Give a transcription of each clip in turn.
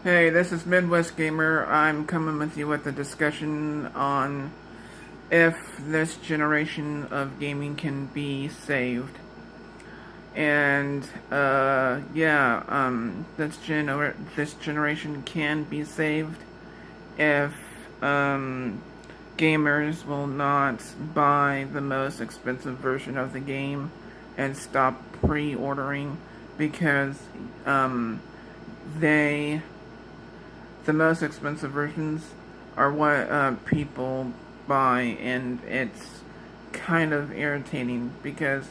Hey, this is Midwest Gamer. I'm coming with you with a discussion on if this generation of gaming can be saved. And this generation can be saved if gamers will not buy the most expensive version of the game and stop pre-ordering because they the most expensive versions are what people buy, and it's kind of irritating because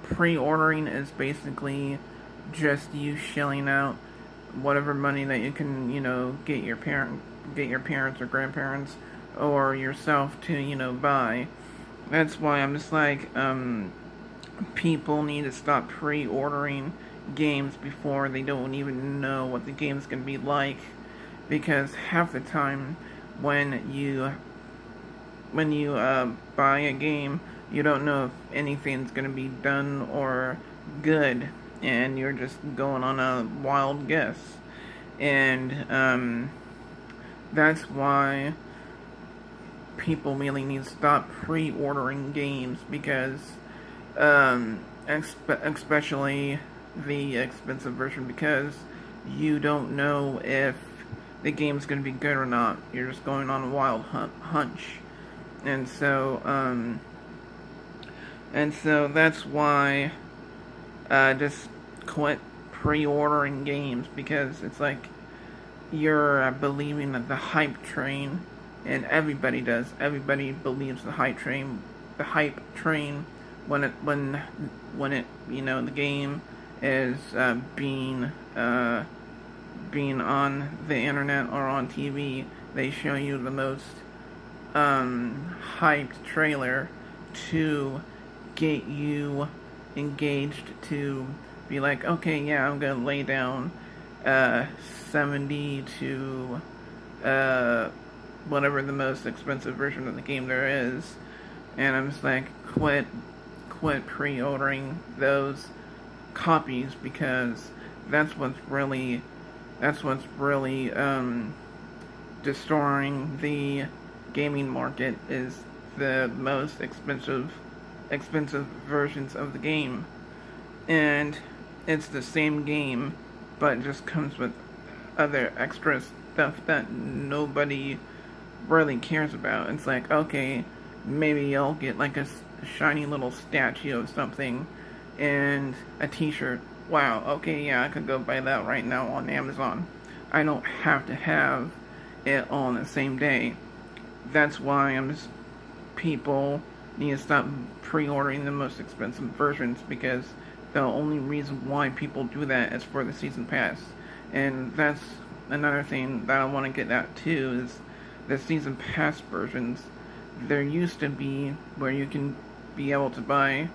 pre-ordering is basically just you shelling out whatever money that you can, get your parents or grandparents or yourself to, buy. That's why I'm just like, people need to stop pre-ordering games before they don't even know what the game's gonna be like, because half the time when you buy a game, you don't know if anything's gonna be done or good, and you're just going on a wild guess. And that's why people really need to stop pre-ordering games, because especially the expensive version, because you don't know if the game's going to be good or not. You're just going on a wild hunch. And so, that's why just quit pre-ordering games, because it's like you're believing that the hype train, and everybody does. Everybody believes the hype train. The hype train when the game is being on the internet or on TV, they show you the most hyped trailer to get you engaged to be like, okay, yeah, I'm gonna lay down 70 to whatever the most expensive version of the game there is, and I'm just like, quit pre-ordering those copies, because that's what's really destroying the gaming market, is the most expensive versions of the game. And it's the same game, but it just comes with other extra stuff that nobody really cares about. It's like, okay, maybe I'll get like a shiny little statue of something and a t-shirt. Wow, okay, yeah, I could go buy that right now on Amazon. I don't have to have it all on the same day. That's why people need to stop pre-ordering the most expensive versions, because the only reason why people do that is for the season pass. And that's another thing that I want to get at too, is the season pass versions. There used to be where you can be able to buy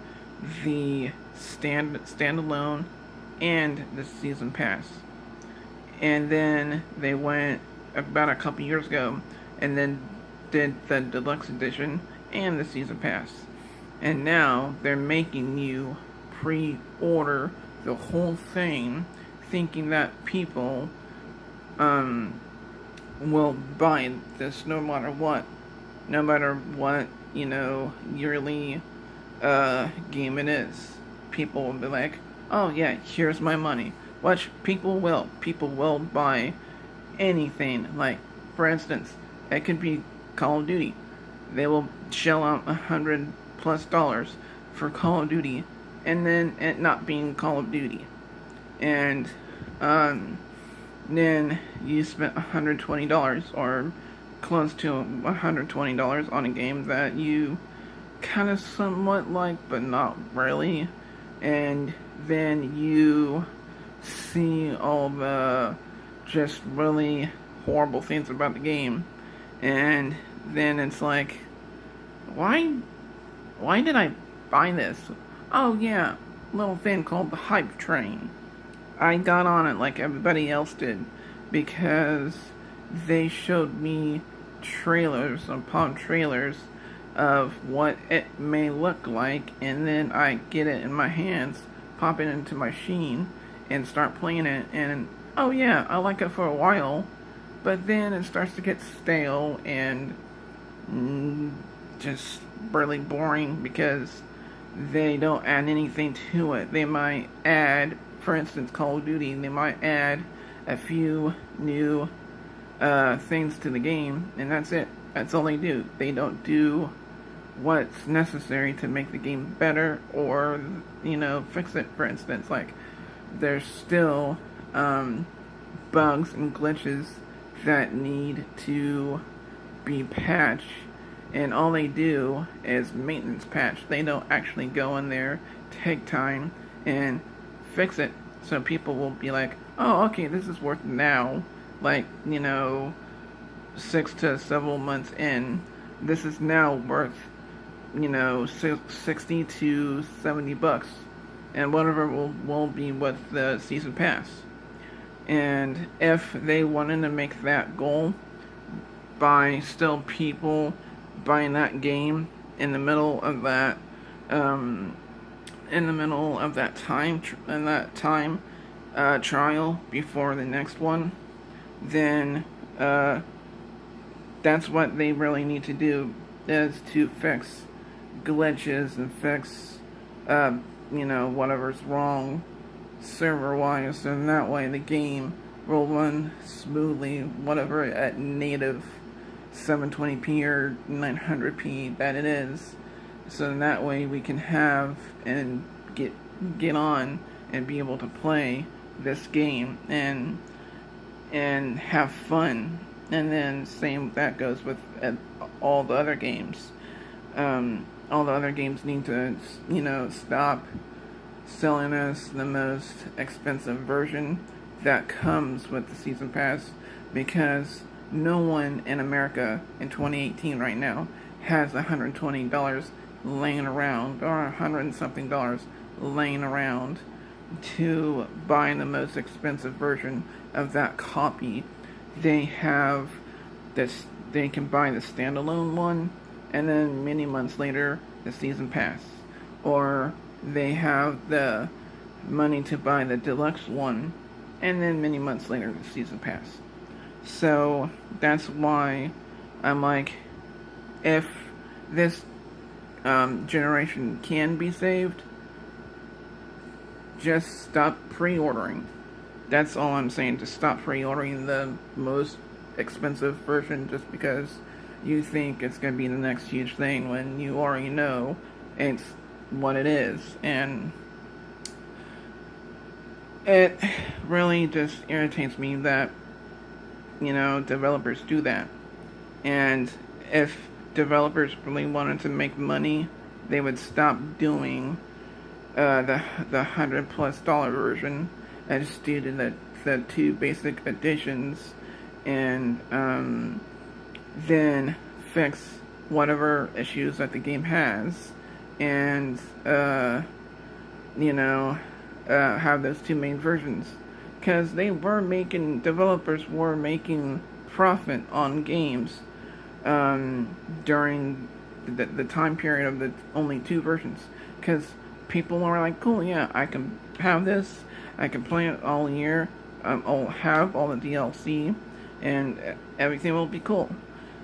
the standalone and the season pass, and then they went about a couple years ago and then did the deluxe edition and the season pass, and now they're making you pre-order the whole thing, thinking that people will buy this no matter what, yearly game it is. People will be like, oh yeah, here's my money. Which people will buy anything. Like, for instance, it could be Call of Duty. They will shell out $100+ for Call of Duty, and then it not being Call of Duty. And then you spent $120 or close to $120 on a game that you kind of somewhat like, but not really. And then you see all the just really horrible things about the game, and then it's like, why did I buy this? Oh yeah, little thing called the hype train. I got on it like everybody else did, because they showed me trailers upon trailers of what it may look like, and then I get it in my hands, pop it into my machine, and start playing it, and oh yeah, I like it for a while, but then it starts to get stale and mm, just really boring because they don't add anything to it. They might add, for instance, Call of Duty, they might add a few new things to the game, and that's it. That's all they do. They don't do what's necessary to make the game better or, fix it, for instance. Like, there's still bugs and glitches that need to be patched, and all they do is maintenance patch. They don't actually go in there, take time, and fix it. So people will be like, oh, okay, this is worth now. Like, 6 to several months in, this is now worth, 60 to $70, and whatever will be with the season pass. And if they wanted to make that goal by still people buying that game in the middle of that, trial before the next one, then that's what they really need to do, is to fix glitches and fix whatever's wrong server-wise, and that way the game will run smoothly, whatever at native 720p or 900p that it is. So that way we can have and get on and be able to play this game and have fun. And then same that goes with all the other games. All the other games need to, stop selling us the most expensive version that comes with the season pass, because no one in America in 2018 right now has $120 laying around, or $100 and something laying around to buy the most expensive version of that copy. They have this, they can buy the standalone one, and then many months later the season pass, or they have the money to buy the deluxe one, and then many months later the season pass. So that's why I'm like, if this generation can be saved, just stop pre-ordering. That's all I'm saying. Just stop pre-ordering the most expensive version just because you think it's going to be the next huge thing when you already know it's what it is. And it really just irritates me that, developers do that. And if developers really wanted to make money, they would stop doing the $100+ version and just do the 2 basic editions, and then fix whatever issues that the game has, and have those 2 main versions, because developers were making profit on games during the time period of the only 2 versions, because people were like, cool, yeah, I can have this, I can play it all year, I'll have all the DLC, and everything will be cool.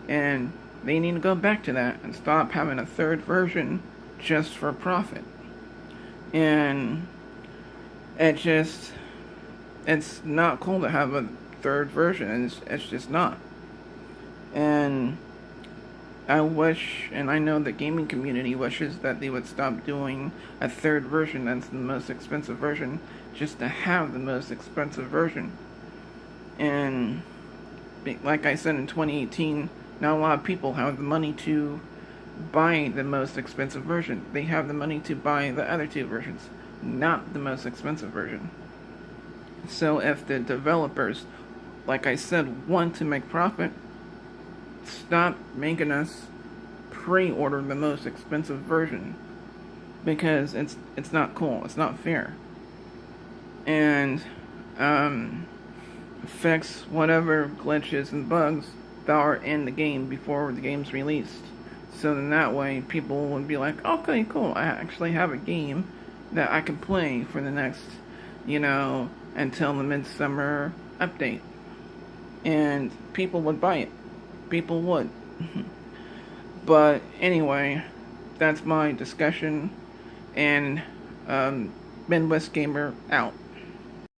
And they need to go back to that and stop having a 3rd version just for profit. And it's not cool to have a 3rd version. It's just not. And I wish, and I know the gaming community wishes, that they would stop doing a 3rd version that's the most expensive version, just to have the most expensive version. And like I said, in 2018, not a lot of people have the money to buy the most expensive version. They have the money to buy the other 2 versions, not the most expensive version. So if the developers, like I said, want to make profit, stop making us pre-order the most expensive version, because it's not cool, it's not fair. And fix whatever glitches and bugs that are in the game before the game's released, so then that way people would be like, okay, cool, I actually have a game that I can play for the next, until the midsummer update, and people would buy it. People would. But anyway, that's my discussion, and Midwest Gamer out.